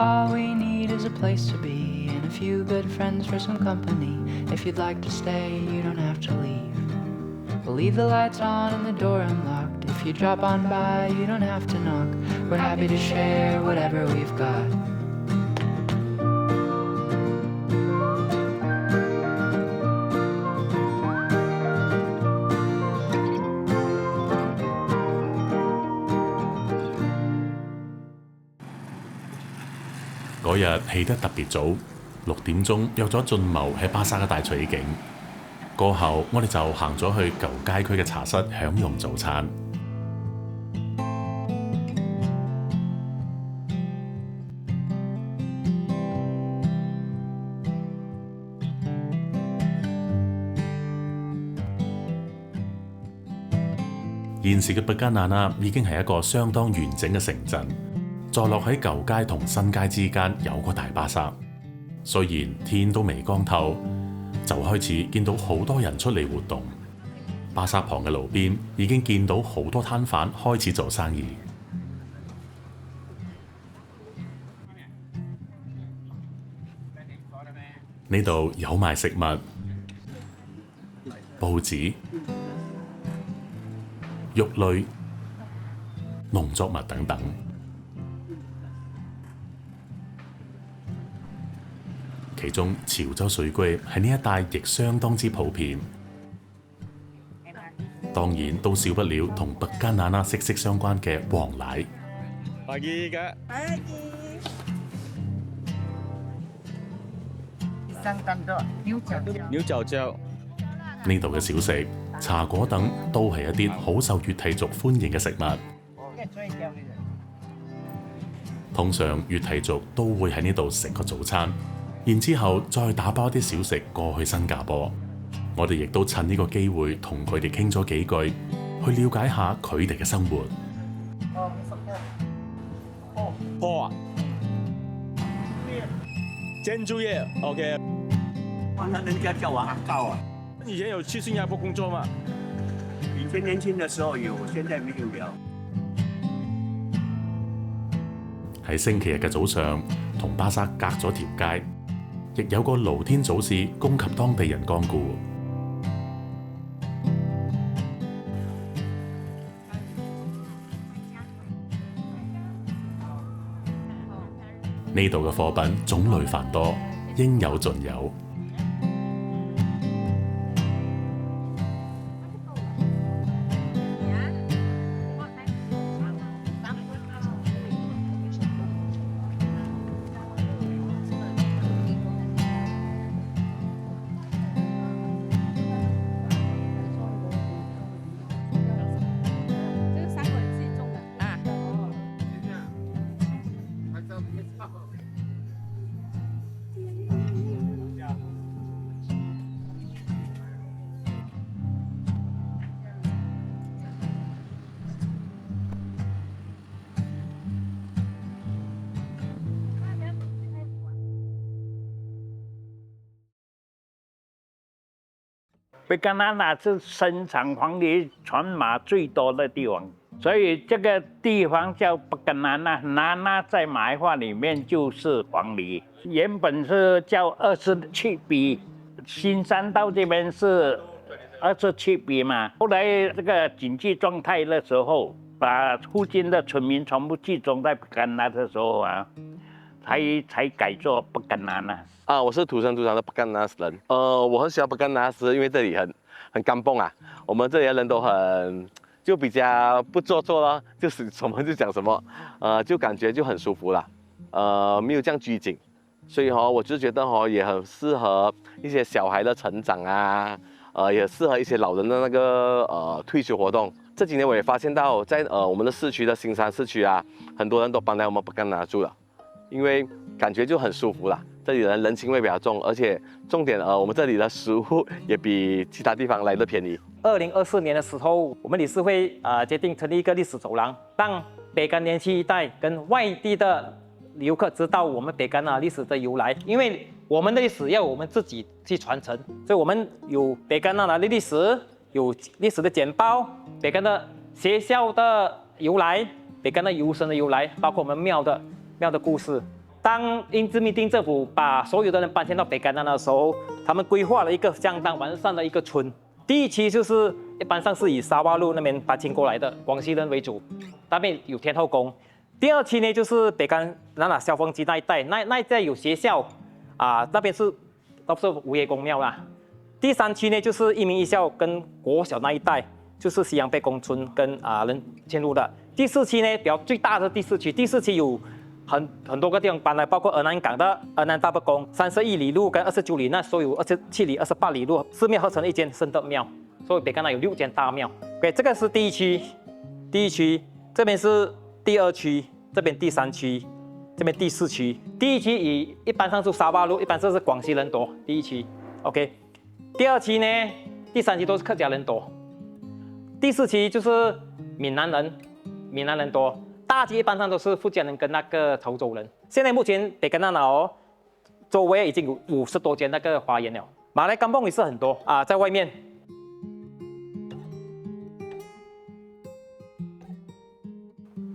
All we need is a place to be and a few good friends for some company. If you'd like to stay, you don't have to leave. We'll leave the lights on and the door unlocked. If you drop on by, you don't have to knock. We're happy to share whatever we've got.嗰日起得特別早，6點鐘約咗俊謀喺巴沙嘅大取景。過後，我哋就行咗去舊街區嘅茶室享用早餐。現時嘅北干那那已經係一個相當完整嘅城鎮。坐落喺舊街同新街之間有個大巴剎，雖然天都未光透，就開始見到好多人出嚟活動。巴剎旁嘅路邊已經見到好多攤販開始做生意。呢度有賣食物、報紙、肉類、農作物等等。其中潮州水龜喺呢一帶亦相當之普遍，當然都少不了同北干那那息息相關嘅黃梨。Pagi Kak. Pagi. New 椒椒。呢度嘅小食、茶果等都係一啲好受粵媞族歡迎嘅食物。通常粵媞族都會喺呢度食個早餐。然之後再打包啲小食過去新加坡，我哋亦都趁呢個機會同佢哋傾咗幾句，去了解下佢哋嘅生活。破啊！煎豬葉 ，OK。那人家叫我阿告啊。以前有去新加坡工作嗎？以前年輕的時候有，現在沒有了。喺星期日嘅早上，同巴剎隔咗條街。亦有個露天早市供給當地人光顧。呢度嘅貨品種類繁多，應有盡有。北干那那是生产黄梨传马最多的地方，所以这个地方叫北干那那，那那在马来话里面就是黄梨。原本是叫27笔，新山道这边是27笔嘛。后来这个经济状态的时候，把附近的村民全部集中在北干那的时候啊，才改做北干那那。我是土生土长的北干那人。我很喜欢北干那，是因为这里很干蹦啊。我们这里的人都就比较不做作了，就是什么就讲什么，就感觉就很舒服了，没有这样拘谨。所以我就觉得也很适合一些小孩的成长啊，也适合一些老人的那个退休活动。这几年我也发现到，在我们的市区的新山市区啊，很多人都搬来我们北干那住了，因为感觉就很舒服了。这里的人情味比较重，而且重点我们这里的食物也比其他地方来的便宜。2024年的时候，我们理事会决定成立一个历史走廊，让北干年轻一代跟外地的游客知道我们北干历史的由来。因为我们的历史要我们自己去传承，所以我们有北干的历史，有历史的简报，北干的学校的由来，北干的游神的由来，包括我们庙的故事。当英殖民地政府把所有的人搬迁到北干那那的时候，他们规划了一个相当完善的一个村。第一期就是一般上是以沙洼路那边搬迁过来的广西人为主，那边有天后宫。第二期呢就是北干那那消防局那一带，那一带有学校啊，那边都是无业公庙啦。第三期呢就是一民一校跟国小那一带，就是西洋北工村跟人迁入的。第四期呢比较最大的第四期，第四期有很多个地方搬来，包括河南港的河南大伯宫、31里路跟29里，那所有27里、28里路四面合成的一间圣德庙，所以北干那有6间大庙。OK， 这个是第一区，这边是第二区，这边第三区，这边第四区。第一区一般上是沙洼路，一般上是广西人多。第一区 ，OK。第二期呢，第三期都是客家人多，第四期就是闽南人多，大期一般上都是福建人跟那个潮州人。现在目前北干那那周围已经有50多间那个花园了，马来甘榜也是很多啊，在外面。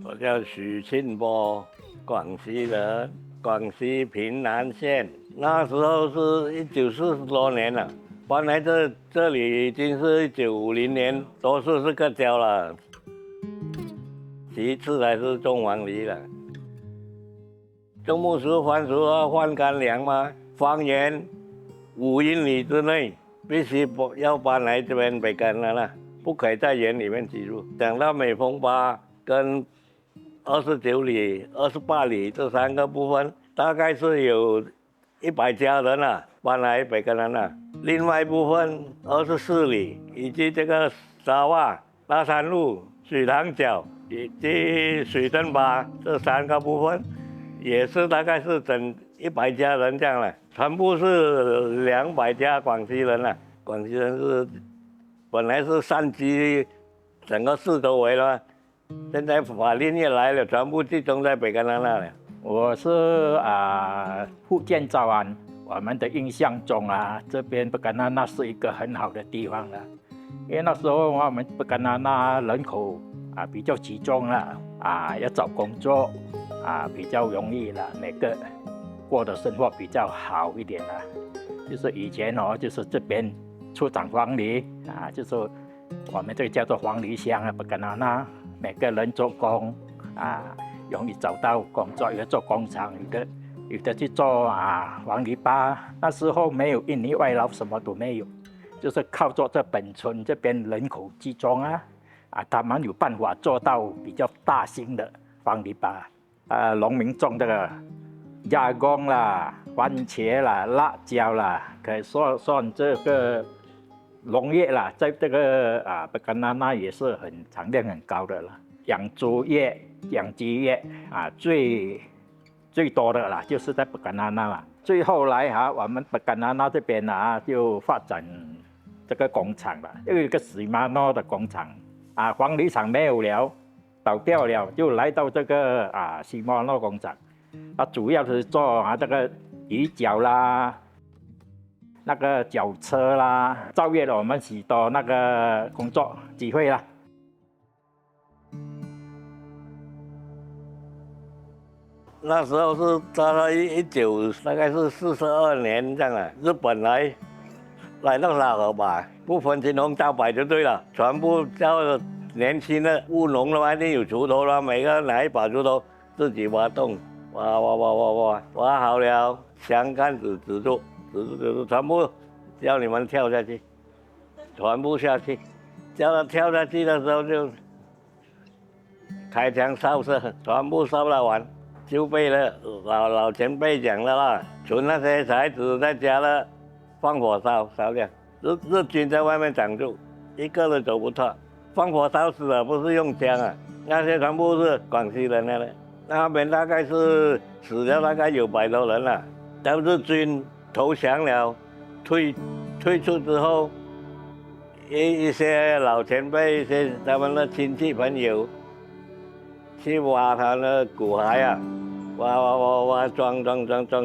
我叫许庆波，广西人，广西平南县。那时候是1940多年了。搬来这里已经是1950年，多数是客家了，其次才是种黄梨了。种木薯、番薯啊，换干粮嘛。方圆5英里之内必须要搬来这边北干了，不可以在园里面居住。讲到美丰巴跟29里、28里这3个部分，大概是有100家人了搬来北干那。另外一部分24里以及这个沙洼、大山路、水塘角以及水镇坝这3个部分，也是大概是整100家人这样了。全部是200家广西人了。广西人是本来是散居整个市周围了，现在法令也来了，全部集中在北干那了。我是福建诏安。我们的印象中这边北干那那是一个很好的地方了，因为那时候我们北干那那人口比较集中了要找工作比较容易了，每个过的生活比较好一点了。就是以前就是这边出产黄梨就是我们这个叫做黄梨乡北干那那，每个人做工容易找到工作，有的做工厂，有的去做黄梨粑。那时候没有印尼外劳，什么都没有，就是靠着这本村这边人口集中他们有办法做到比较大型的黄梨粑。农民种这个芽光啦、番茄啦、辣椒啦，可以算这个农业啦，在这个北干那那也是产量很高的了。养猪业、养鸡业最多的啦，就是在北干那那啦。最后来我们北干那那这边就发展这个工厂了，有一个西马诺的工厂黄梨厂没有了，倒掉了，就来到这个西马诺工厂。主要是做这个鱼饺啦、那个脚车啦，超越了我们许多那个工作机会啦。那时候是大概大概是42年这样了。日本来到沙河吧，不分青红皂白就对了，全部叫年轻的务农的话，一定有锄头了，每个拿一把锄头自己挖洞，挖好了，枪杆子止住，全部叫你们跳下去，全部下去，叫他跳下去的时候就开枪扫射，全部扫了完。就被老前辈讲的啦，存那些材质在家了，放火烧掉。日军在外面挡住，一个都走不脱。放火烧死了，不是用枪那些全部是广西人的。那边大概是死了大概有100多人了。当日军投降了，退出之后，一些老前辈，一些他们的亲戚朋友。去挖他的骨骸挖装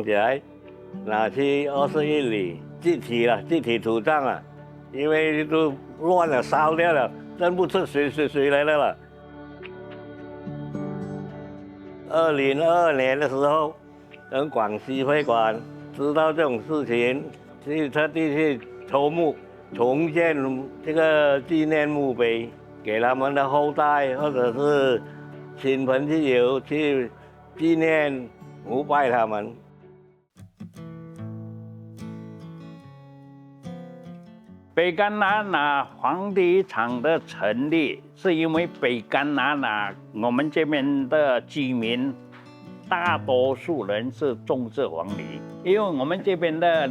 起来，拿去21里集体土葬因为都乱了烧掉了，认不出谁来的了。2022年的时候，等广西会馆知道这种事情，特地去筹募重建这个纪念墓碑，给他们的后代或者是亲朋戚友去纪念膜拜他们。北干那那黄梨厂的成立，是因为北干那那我们这边的居民，大多数人是种植黄梨，因为我们这边的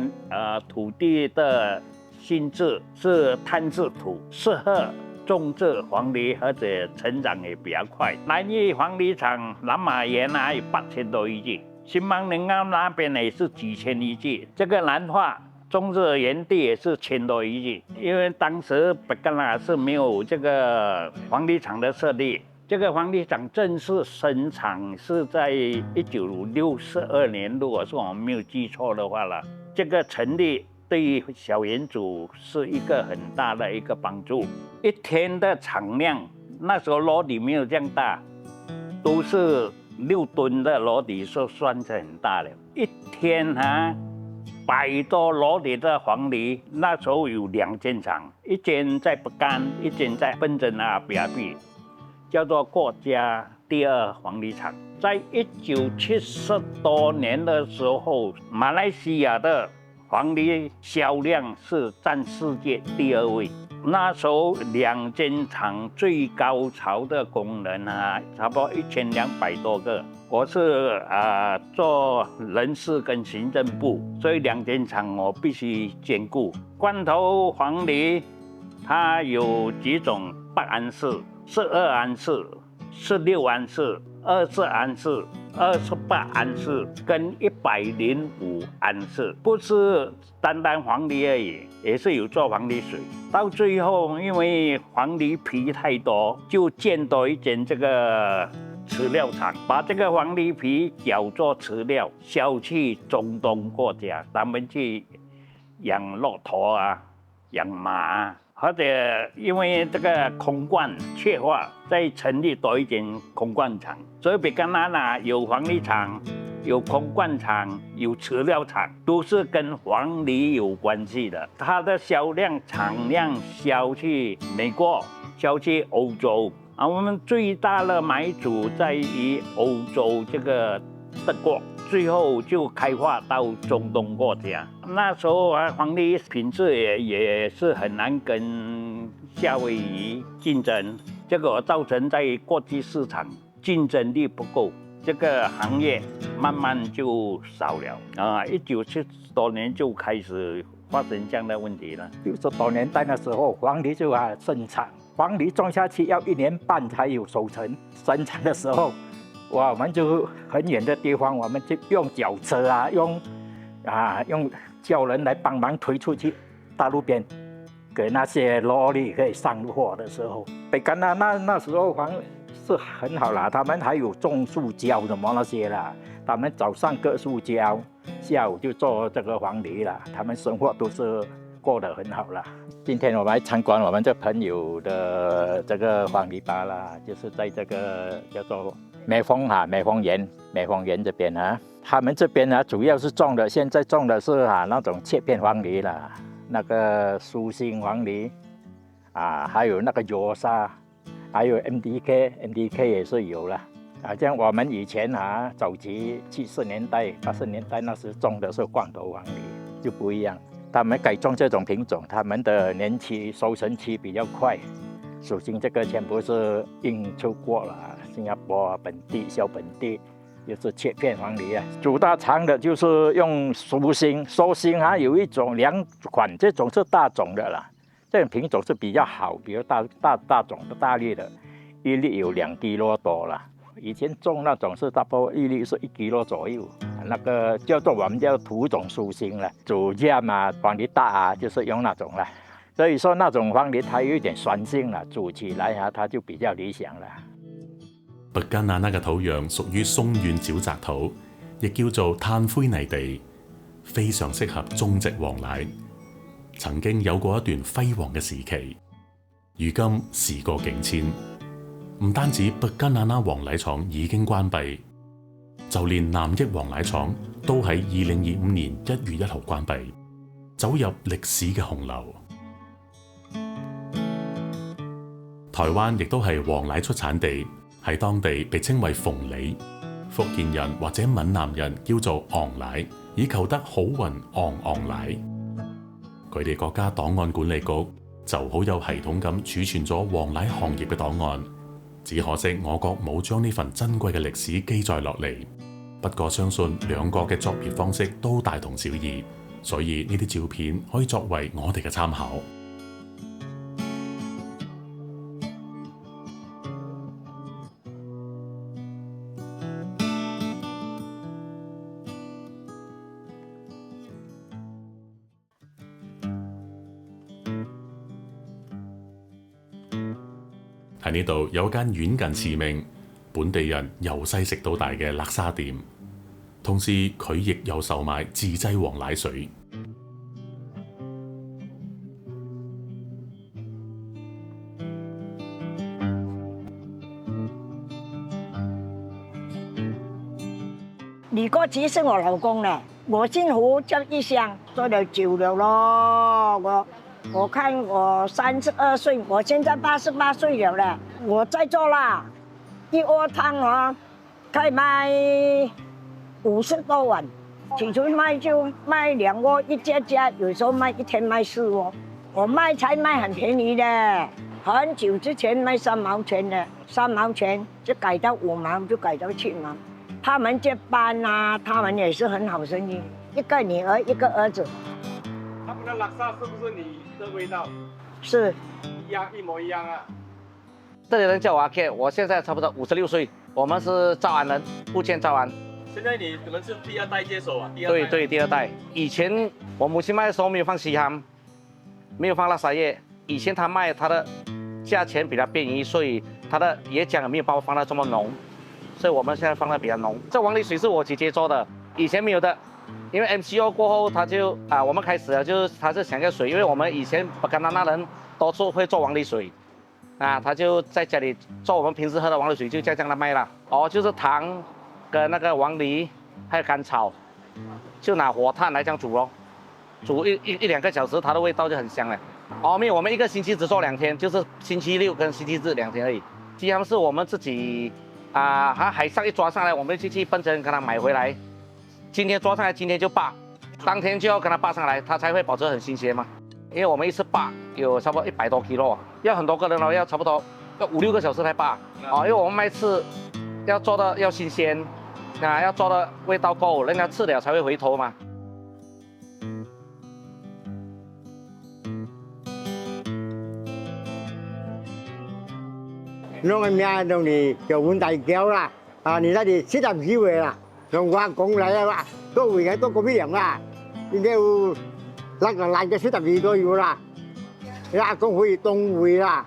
土地的性质是碳质土，适合种植黄梨，而且成长也比较快。南屿黄梨厂南马原来有8000多一季，新邦宁澳那边也是几千一季，这个南化种植园地也是1000多一季，因为当时北干那是没有这个黄梨厂的设立。这个黄梨厂正式生产是在1962年，如果是我们没有记错的话了。这个成立对于小园主是一个很大的一个帮助。一天的产量，那时候箩底没有这样大，都是6吨的箩底，算是很大了。一天100多箩底的黄梨，那时候有2间厂，一间在北干，一间在笨珍比亚币，叫做国家第2黄梨厂。在1970多年的时候，马来西亚的黄梨销量是占世界第2位。那时候2间厂最高潮的工人差不多1200多个。我是做人事跟行政部，所以2间厂我必须兼顾。罐头黄梨它有几种8安士、12安士、16安士、20安士、28安士跟105安士，不是单单黄梨而已，也是有做黄梨水。到最后，因为黄梨皮太多，就建多一间这个饲料厂，把这个黄梨皮搅做饲料，销去中东国家，他们去养骆驼养马或者因为这个空罐缺乏，再成立多一间空罐厂。所以北干那那有黄梨厂，有空罐厂，有饲料厂，都是跟黄梨有关系的。它的产量销去美国，销去欧洲。我们最大的买主在于欧洲这个德国，最后就开发到中东国家。那时候黄梨品质也是很难跟夏威夷竞争，这个造成在国际市场竞争力不够，这个行业慢慢就少了。1970多年就开始发生这样的问题了。60多年代的时候，黄梨就生产。黄梨种下去要1年半才有收成，生产的时候，我们就很远的地方，我们就用脚车用叫人来帮忙推出去大路边，给那些萝莉可以上货的时候，北干那时候是很好啦，他们还有种树胶什么那些啦，他们早上割树胶，下午就做这个黄梨啦，他们生活都是过得很好啦。今天我们来参观我们这朋友的这个黄梨吧啦，就是在这个叫做美丰园这边他们这边主要是种的，现在种的是那种切片黄梨啦，那个苏心黄梨还有那个油沙，还有 MDK 也是有了像我们以前早期70年代、80年代那时种的是罐头黄梨，就不一样。他们改种这种品种，他们的年期收成期比较快。属性这个全部是运出国了，新加坡本地小本地就是切片黄梨主大长的就是用苏心有一种2款，这种是大种的啦，这种品种是比较好，比如大种的大粒的，1粒有2 kg 多了。以前种那种是差不多1粒是1 kg 左右，那个我们叫土种苏心了。主家黄梨大就是用那种了，所以说那种黄梨它有一點酸性啦，煮起來它就比較理想啦。北干那那嘅土壤屬於鬆軟沼澤土，亦叫做炭灰泥地，非常適合種植黃梨。曾經有過一段輝煌嘅時期，如今時過境遷，唔單止北干那那黃梨廠已經關閉，就連南益黃梨廠都喺2025年1月1號關閉，走入歷史嘅洪流。台灣亦都係黃梨出產地，喺當地被稱為鳳梨，福建人或者閩南人叫做昂梨，以求得好運昂昂梨。佢哋國家檔案管理局就好有系統咁儲存咗黃梨行業嘅檔案，只可惜我國冇將呢份珍貴嘅歷史記載落嚟。不過相信兩國嘅作業方式都大同小異，所以呢啲照片可以作為我哋嘅參考。喺呢度有一間遠近馳名、本地人由細食到大嘅叻沙店，同時佢亦有售賣自製黃梨水。李國子是我老公咧，我姓胡叫一鄉，做了久了咯。我看我32歲，我現在88歲了咧，我在做啦。一鍋湯啊，可以賣50多碗，起初賣就賣2鍋一家，有時候賣一天賣4鍋。我賣菜賣很便宜的，很久之前賣3毛錢的，3毛錢就改到5毛，就改到7毛。他們接班啊，他們也是很好生意，一個女兒一個兒子。他們的叻沙是不是你的味道？是，一模一樣啊。这里人叫我阿 K， 我现在差不多56岁，我们是诏安人，福建诏安。現在你們是第2代接手啊？对对，第2代。以前我母親賣的時候沒有放稀罕，沒有放叻沙葉。以前他賣他的價錢比較便宜，所以他的椰漿沒有把我放得這麼濃，所以我們現在放得比較濃。這黃梨水是我姐姐做的，以前沒有的。因為 MCO 過後，他就我們開始了，就是他是想要水，因為我們以前北干那那人多數會做黃梨水。他就在家裡做我們平時喝的黃梨水，就這樣來賣了。就是糖跟那個黃梨，還有甘草，就拿火炭來這樣煮咯，煮一2個小時，它的味道就很香了。沒有，我們一個星期只做2天，就是星期六跟星期日2天而已。雞湯是我們自己海上一抓上來，我們就去笨珍跟他買回來。今天抓上來，今天就拔，當天就要跟他拔上來，它才會保持很新鮮嘛。因為我們一次拔有差不多100多 kg，要很多個人咯，要差不多要5、6個小時才拔。因為我們賣次要做的要新鮮，要做的味道夠，人家吃了才會回頭嘛。弄個咩弄你就碗大膠啦，你睇你適當機會啦，用話講嚟啦，都會嘅都嗰邊樣啦，應該要。辣嘅42都要啦，阿公可以凍會啦，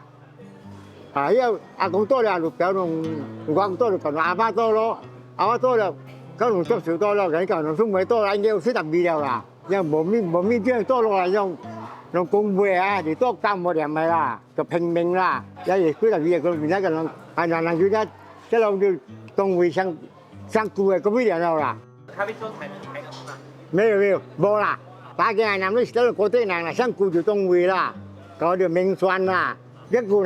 因為阿公多了，六表弄廣多就講阿爸多咯，阿爸多了，咁弄足少多咯，咁講弄中會多啦，應該要42了啦，因為冇咩邊多落嚟用公會啊，你多加冇點咪啦，就拼命啦，有時42個原來個人係難叫一路就凍會上顧嘅嗰邊人啦。他們做台灣嗎？沒有冇啦。打嘅係南都都嗰啲人嚟，想顧住東會啦，嗰條命算啦，一個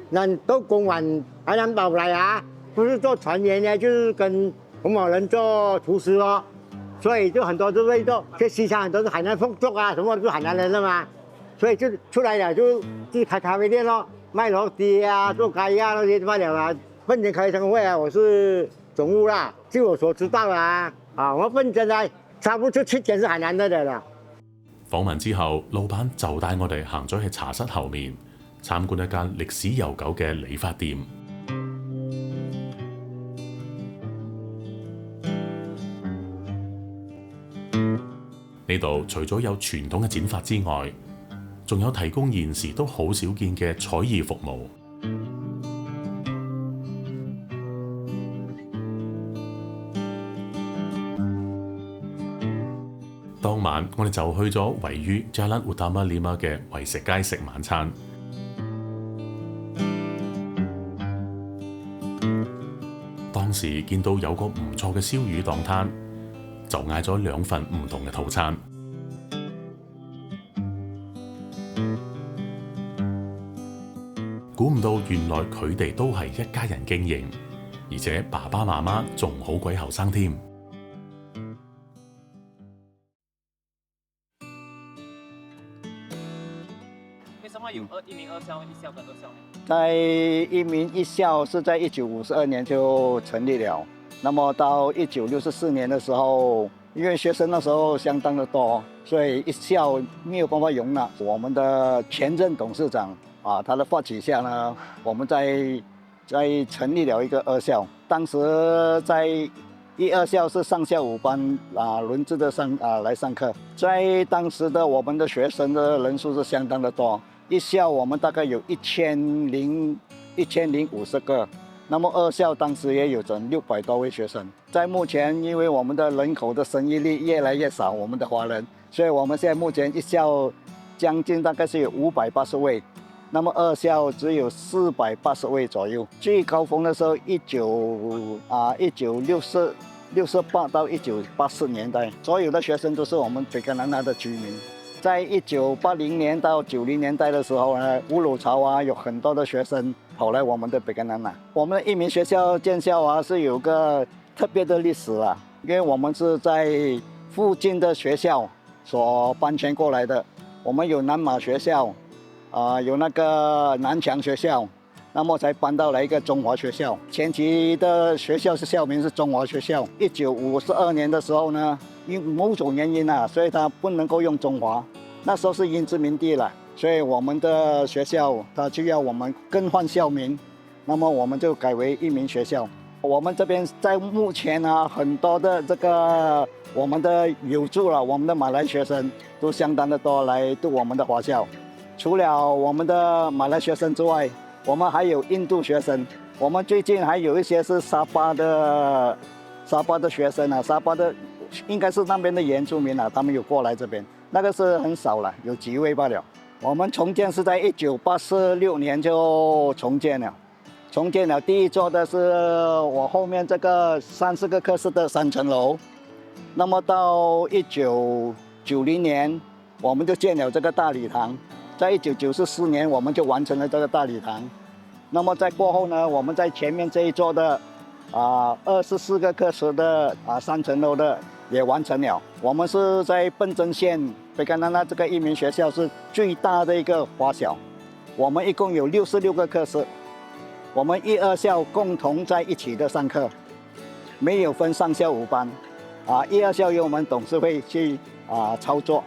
人都公運還能保來啊，不是做船員呢，就是跟紅毛人做廚師咯，所以就很多都味道，這市場很多是海南風俗啊，什麼都是海南人的嘛，所以就出來了就自己開咖啡店咯，賣螺絲啊，做雞啊那些賣了啦。笨珍開生會啊，我是總務啦，據我所知道啊，我笨珍呢。差不多7件是海南的啦。訪問之後，老闆就帶我哋行咗去茶室後面，參觀一間歷史悠久嘅理髮店。呢度除咗有傳統嘅剪髮之外，仲有提供現時都好少見嘅彩儀服務。當晚我哋就去咗位於 Jalan Utama 5嘅為食街食晚餐。當時見到有個唔錯嘅燒魚檔攤，就嗌咗2份唔同嘅套餐。估唔到原來佢哋都係一家人經營，而且爸爸媽媽仲好鬼後生添。為什麼有一名二校、一校跟2校呢？在一名一校是在1952年就成立了，那么到1964年的时候，因为学生那时候相当的多，所以一校没有办法容纳。我们的前任董事长他的发起下呢，我们在成立了一个2校。当时在1、2校是上下午班轮制的来上课，在当时的我们的学生的人数是相当的多。1校我们大概有1050个，那么2校当时也有整600多位学生。在目前，因为我们的人口的生育率越来越少，我们的华人，所以我们现在目前1校将近大概是有580位，那么2校只有480位左右。最高峰的时候，1968到1984年代，所有的学生都是我们北干那那的居民。在1980年到90年代的时候呢，乌鲁潮有很多的学生跑来我们的北干那那。我们的一名学校建校是有个特别的历史因为我们是在附近的学校所搬迁过来的。我们有南马学校，有那个南强学校，那么才搬到了一个中华学校。前期的学校校名是中华学校。1952年的时候呢，因某种原因所以它不能够用中华。那时候是英殖民地了，所以我们的学校它就要我们更换校名，那么我们就改为一名学校。我们这边在目前很多的我们的友驻我们的马来学生都相当的多来读我们的华校。除了我们的马来学生之外，我们还有印度学生。我们最近还有一些是沙巴的学生沙巴的应该是那边的原住民他们有过来这边，那个是很少了，有几位罢了。我们重建是在1986年就重建了。第一座的是我后面这个30个课室的3层楼。那么到1990年，我们就建了这个大礼堂。在1994年，我们就完成了这个大礼堂。那么在过后呢，我们在前面这一座的24个课室的3层楼的也完成了。我们是在笨珍县北干那那这个一名学校是最大的一个华小，我们一共有66个课室，我们1、2校共同在一起的上课，没有分上下午班1、2校由我们董事会去操作，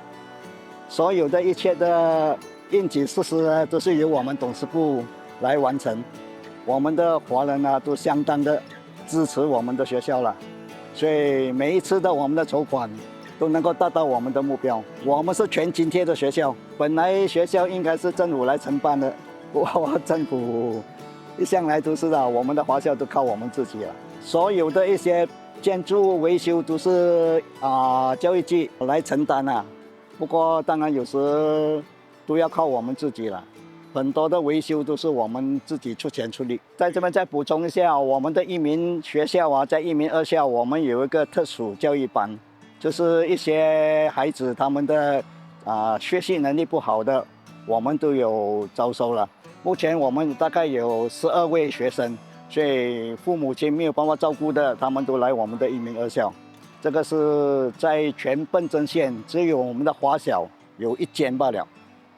所有的一切的应急设施呢都是由我们董事部来完成。我们的华人都相当的支持我们的学校了，所以每一次的我们的筹款都能够达到我们的目标。我们是全津贴的学校，本来学校应该是政府来承办的，政府一向来都是我们的华校都靠我们自己了。所有的一些建筑维修都是教育局来承担不过当然有时都要靠我们自己了。很多的维修都是我们自己出钱出力。在这边再补充一下，我们的一名学校在一名2校，我们有一个特殊教育班，就是一些孩子他们的学习能力不好的，我们都有招收了。目前我们大概有12位学生，所以父母亲没有办法照顾的，他们都来我们的一名2校。这个是在全笨珍县只有我们的华小有1间罢了。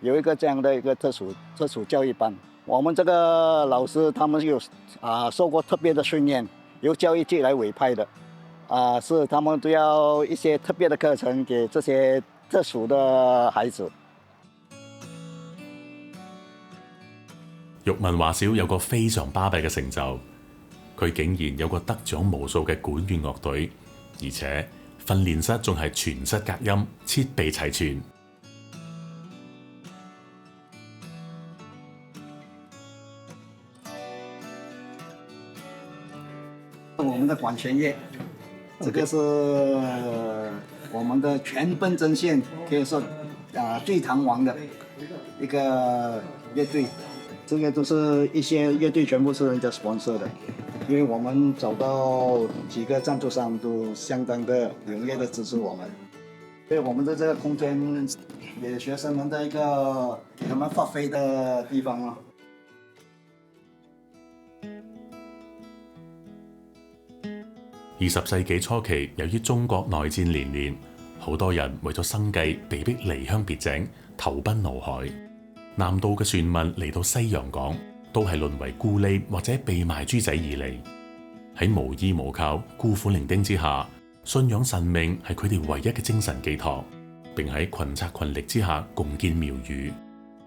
有一个这样的一个特殊教育班，我们这个老师他们有受过特别的训练，由教育局来委派的，是他们都要一些特别的课程给这些特殊的孩子。玉文華小有個非常巴閉嘅成就，佢竟然有個得獎無數嘅管弦樂隊，而且訓練室仲係全室隔音，設備齊全。我们的管弦乐，这个是我们的全笨珍县可以说最堂皇的一个乐队，这个都是一些乐队全部是人家sponsor的。因为我们找到几个赞助商都相当的踊跃的支持我们，所以我们的这个空间给学生们的一个他们发挥的地方咯。20世紀初期，由於中國內戰連連，好多人為咗生計被迫離鄉別井，投奔怒海。南渡嘅船民嚟到西洋港，都係淪為孤吏或者被賣豬仔而嚟。喺無依無靠、孤苦伶仃之下，信仰神明係佢哋唯一嘅精神寄託，並喺群策群力之下共建廟宇。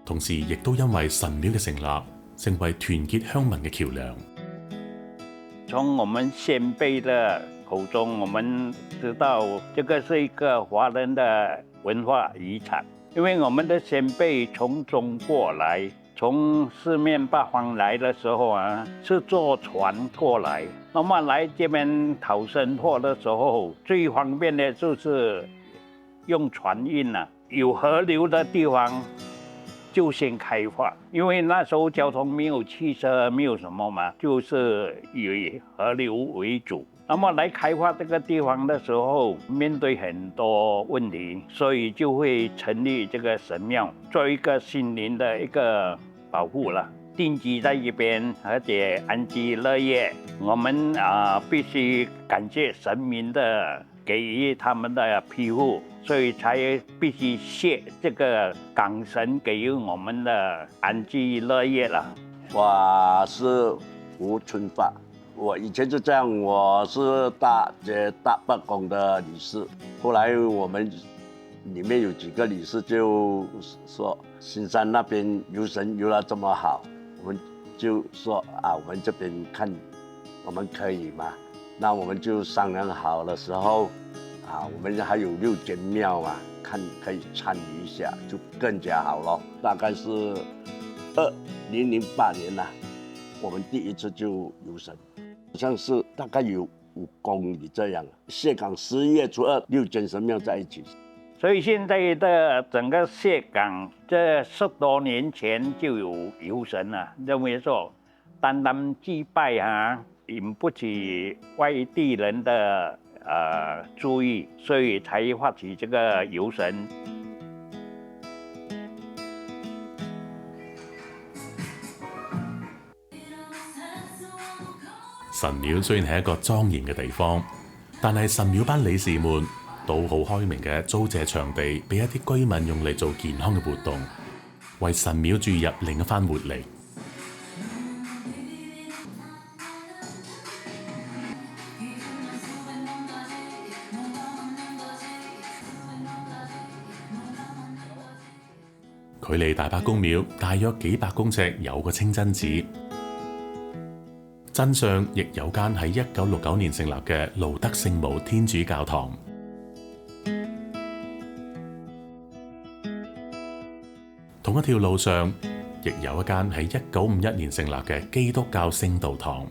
同時，亦都因為神廟嘅成立，成為團結鄉民嘅橋梁。從我們先輩的口中，我們知道這個是一個華人的文化遺產，因為我們的先輩從中國來，從四面八方來的時候啊，是坐船過來。那麼來這邊討生活的時候，最方便的就是用船運啊，有河流的地方就先開發，因為那時候交通沒有汽車，沒有什麼嘛，就是以河流為主。那麼來開發這個地方的時候，面對很多問題，所以就會成立這個神廟，做一個心靈的一個保護了。定居在一邊，而且安居樂業，我們必須感謝神明的給予他們的庇護。所以才必須謝這個港神給予我們的安居樂業了。我是吳春發，我以前是這樣，我是大街大辦公的理事，後來我們裡面有幾個理事就說新山那邊遊神遊得這麼好，我們就說我們這邊看我們可以嗎？那我們就商量好的時候。我們還有6間廟嘛，看可以參與一下，就更加好咯。大概是2008年啦，我們第一次就遊神，好像是大概有5公里這樣。蟹港11月初2 6間神廟在一起，所以現在的整個蟹港，這10多年前就有遊神了，認為說單單祭拜引不起外地人的注意，所以才發起這個遊神。神廟雖然係一個莊嚴嘅地方，但係神廟班理事們都好開明嘅租借場地俾一啲居民用嚟做健康嘅活動，為神廟注入另一番活力。距離大伯公廟大約幾百公尺有個清真寺，鎮上亦有間喺1969年成立嘅盧德聖母天主教堂。同一條路上，亦有一間喺1951年成立嘅基督教聖道堂。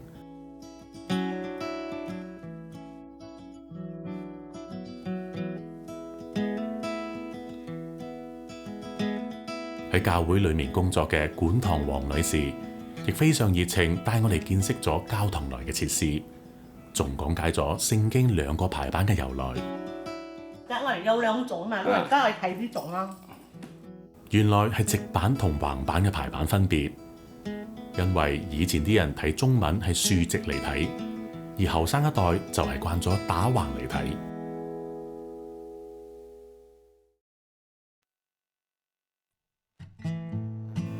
喺教會裏面工作嘅管堂黃女士，亦非常熱情，帶我哋見識咗教堂內嘅設施，仲講解咗聖經2個排版嘅由來。我哋有2種嘛，我而家係睇呢種啦。原來係直版同橫版嘅排版分別，因為以前啲人睇中文係豎直嚟睇，而後生一代就係慣咗打橫嚟睇。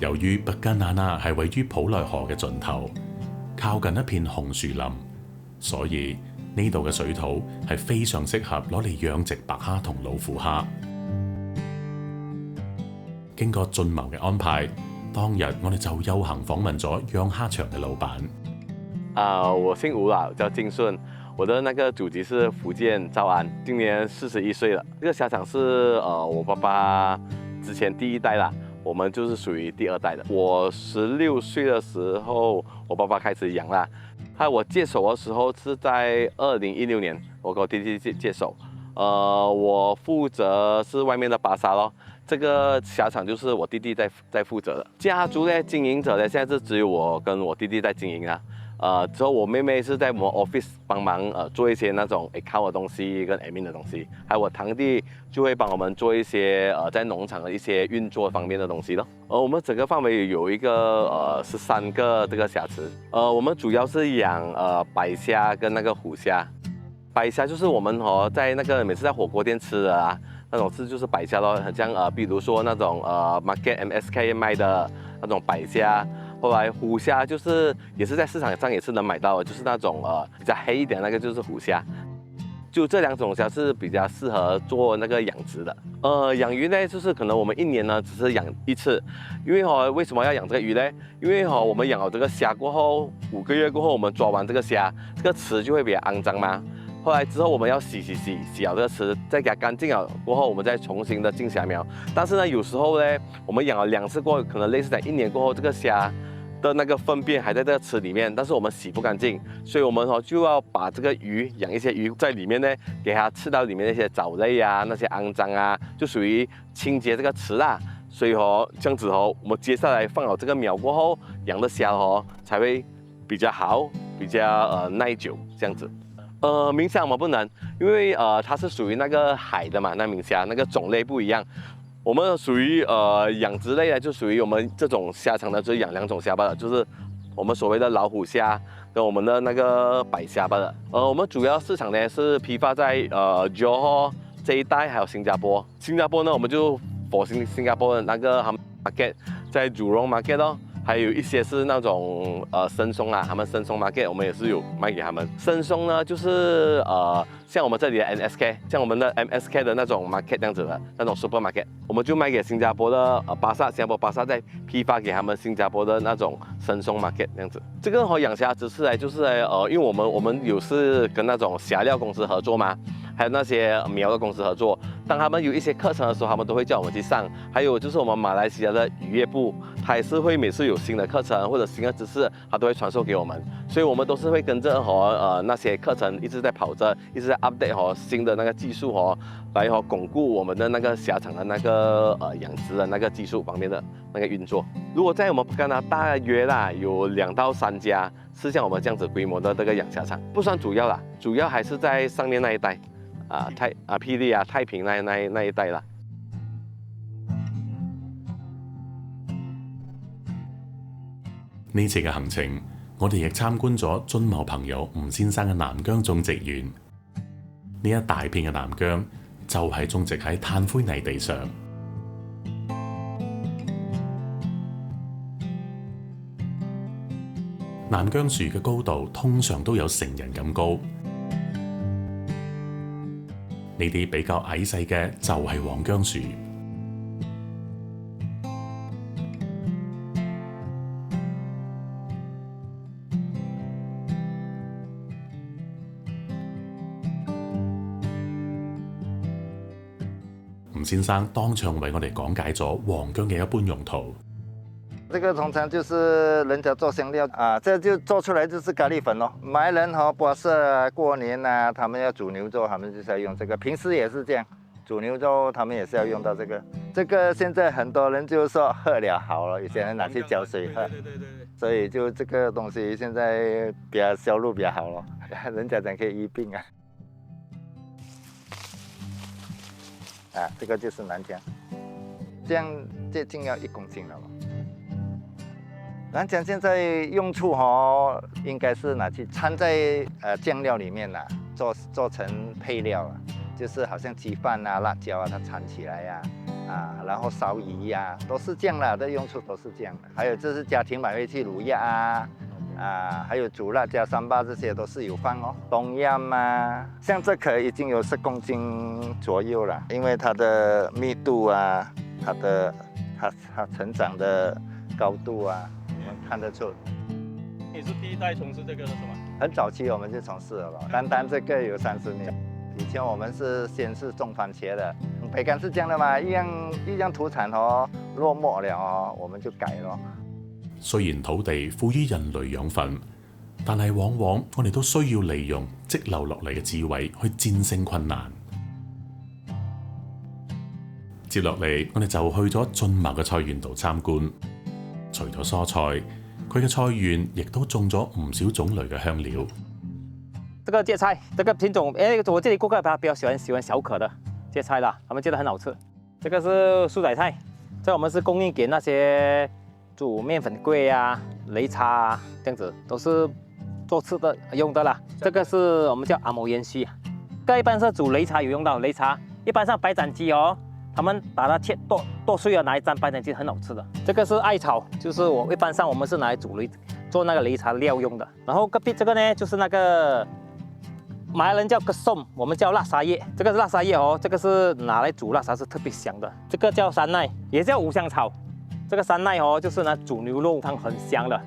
由於北干那那係位於普萊河嘅盡頭，靠近一片紅樹林，所以呢度嘅水土係非常適合攞嚟養殖白蝦同老虎蝦。經過俊謀嘅安排，當日我哋就悠閒訪問咗養蝦場嘅老闆。我姓吳啦，叫金順，我的那個祖籍是福建诏安，今年41歲了。這個蝦場是我爸爸之前第1代啦。我們就是屬於第2代的。我16歲的時候，我爸爸開始養啦。我接手的時候是在2016年，我跟我弟弟接手。我負責是外面的巴沙咯。這個蝦場就是我弟弟在負責的。家族的經營者呢，現在是只有我跟我弟弟在經營啦。之後我妹妹是在我們 office 幫忙做一些那種 account 的東西跟 admin 的東西，還有我堂弟就會幫我們做一些在農場的一些運作方面的東西咯。我們整個範圍有一個13個這個蝦池，我們主要是養白蝦跟那個虎蝦。白蝦就是我們在那個每次在火鍋店吃的啊，那種是就是白蝦咯，很像比如說那種market MSK 賣的那種白蝦。後來虎蝦就是也是在市場上也是能買到的，就是那種比較黑一點那個就是虎蝦。就這兩種蝦是比較適合做那個養殖的。養魚呢，就是可能我們一年呢只是養一次，因為為什麼要養這個魚呢？因為我們養了這個蝦過後，5個月過後我們抓完這個蝦，這個池就會比較骯髒嘛。後來之後我們要洗了這個池，再給它乾淨了過後，我們再重新的進蝦苗。但是呢，有時候呢，我們養了2次過後，可能類似在1年過後，這個蝦的那個糞便還在這個池裡面，但是我們洗不乾淨，所以我們就要把這個魚養一些魚在裡面呢，給它吃到裡面那些藻類啊，那些骯髒啊，就屬於清潔這個池啦。所以這樣子我們接下來放好這個苗過後，養的蝦才會比較好，比較耐久這樣子。明蝦我們不能，因為它是屬於那個海的嘛，那明蝦那個種類不一樣。我們屬於養殖類的，就屬於我們這種蝦場的，就養2種蝦罷了，就是我們所謂的老虎蝦跟我們的那個白蝦罷了。我們主要市場呢是批發在Johor 這一帶，還有新加坡。新加坡呢，我們就新加坡的那個 market 在Jurong market 咯。還有一些是那種生松啦，他們生松 market 我們也是有賣給他們。生松呢，就是像我們這裡的 NSK， 像我們的 MSK 的那種 market 這樣子的，那種 supermarket， 我們就賣給新加坡的巴剎，新加坡巴剎再批發給他們新加坡的那種生松 market 這樣子。這個養蝦知識呢，就是因為我們有是跟那種蝦料公司合作嘛，還有那些苗的公司合作。當他們有一些課程的時候，他們都會叫我們去上。還有就是我們馬來西亞的漁業部，他也是會每次有新的課程或者新的知識，他都會傳授給我們。所以我們都是會跟着那些課程一直在跑着，一直在 update 新的那個技術來鞏固我們的那個蝦場的那個養殖的那個技術方面的那個運作。如果在我們Pekan大約啦有2到3家是像我們這樣子規模的這個養蝦場，不算主要啦，主要還是在上面那一帶。霹靂太平那一帶啦。呢次嘅行程，我哋亦參觀咗津茂朋友吳先生嘅南疆種植園。呢一大片嘅南疆就係種植喺炭灰泥地上。南疆樹嘅高度通常都有成人咁高。呢啲比較矮細嘅就係黃姜樹。吳先生當場為我哋講解咗黃姜嘅一般用途。這個通常就是人家做香料啊，這就做出來就是咖喱粉咯。埋人博士過年啊，他們要煮牛肉，他們就是要用這個。平時也是這樣，煮牛肉他們也是要用到這個。這個現在很多人就說喝了好了，有些人拿去澆水喝。對。所以就這個東西現在比較銷路比較好咯，人家講可以醫病啊。這個就是南薑，這樣接近要1公斤了。南薑現在用處應該是拿去摻在醬料裡面啦，做成配料啦，就是好像雞飯啊、辣椒啊，它摻起來呀，然後燒魚呀，都是這樣啦，的用處都是這樣的。還有就是家庭買回去滷鴨還有煮辣椒三巴這些都是有放哦。冬陰啊，像這顆已經有10公斤左右了，因為它的密度啊，它成長的高度啊。看得出，你是第一代從事這個的是嗎？很早期我們就從事了咯，單這個有30年。以前我們是先是種番茄的，北干是這樣的嘛，一樣土產落寞了我們就改咯。雖然土地賦予人類養分，但係往往我哋都需要利用積留落嚟嘅智慧去戰勝困難。接落嚟，我哋就去咗津茂嘅菜園度參觀。除咗蔬菜，佢嘅菜園亦都種咗唔少種類嘅香料。這個芥菜，這個品種，我這裡顧客比較喜歡小顆的芥菜啦，他們覺得很好吃。這個是素仔菜，這我們是供應給那些煮麵粉櫃啊、擂茶啊，這樣子都是做吃的用的啦。這個是我們叫阿毛芫荽，這個一般是煮擂茶有用到擂茶，一般上白斬雞哦。他們把它切剁碎了，拿來蘸白斬雞，很好吃的。這個是艾草，就是一般上我們是拿來做那個擂茶料用的。然後隔壁這個呢，就是那個馬來人叫 kesum， 我們叫辣沙葉。這個是辣沙葉哦，這個是拿來煮辣沙是特別香的。這個叫山奈，也叫五香草。這個山奈哦，就是拿煮牛肉湯很香的。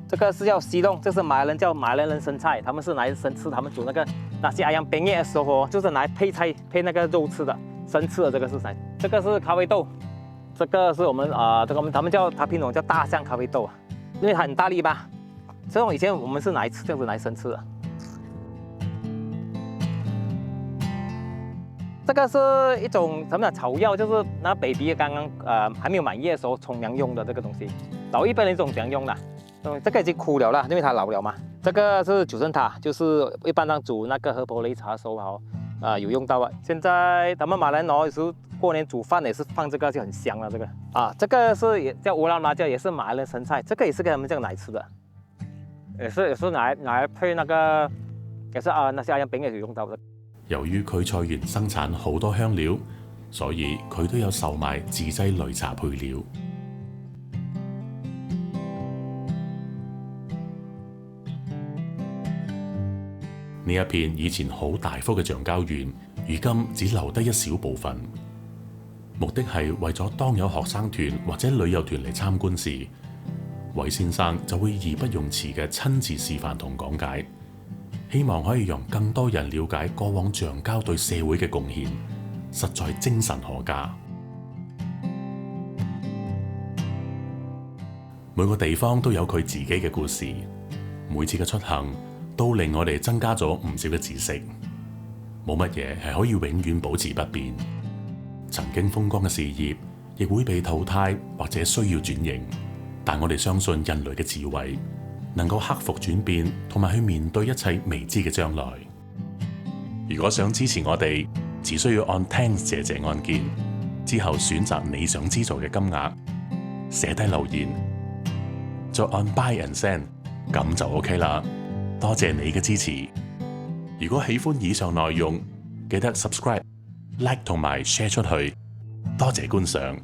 這個是叫西龍，這是馬來人叫馬來人生菜，他們是拿來生吃，他們煮那個那些ayam penyet的時候，就是拿來配菜配那個肉吃的。生吃的這個是啥？這個是咖啡豆，這個是我們這個他們叫它品種叫大象咖啡豆，因為它很大粒吧。這種以前我們是拿來吃，這樣子拿來生吃的。這個是一種什麼草藥，就是那 baby 剛剛還沒有滿月的時候沖涼用的這個東西，老一輩人這種怎樣用的？這個已經枯了啦，因為它老了嘛。這個是九層塔，就是一般上煮那個河婆擂茶的時候有用到啊。現在他們馬來人有時候過年煮飯也是放這個，就很香了。這個這個是也叫烏蘭麻椒，也是馬來人生菜，這個也是給他們這樣來吃的，也是拿來配那個，也是那些阿羊餅也有用到的。由於佢菜園生產好多香料，所以佢都有售賣自製擂茶配料。呢一片以前好大幅嘅橡膠園，如今只留低一小部分，目的係為咗當有學生團或者旅遊團嚟參觀時，韋先生就會義不容辭嘅親自示範同講解，希望可以讓更多人了解過往橡膠對社會嘅貢獻，實在精神可嘉。每個地方都有佢自己嘅故事，每次嘅出行都令我哋增加咗唔少嘅知識。冇乜嘢係可以永遠保持不變。曾經風光嘅事業亦會被淘汰或者需要轉型，但我哋相信人類嘅智慧能夠克服轉變，同埋去面對一切未知嘅將來。如果想支持我哋，只需要按 Thanks 謝謝按鍵，之後選擇你想資助嘅金額，寫低留言，再按 Buy and Send， 咁就 OK 啦。多謝你嘅支持。如果喜歡以上內容，記得 subscribe、like 同埋 share 出去。多謝觀賞。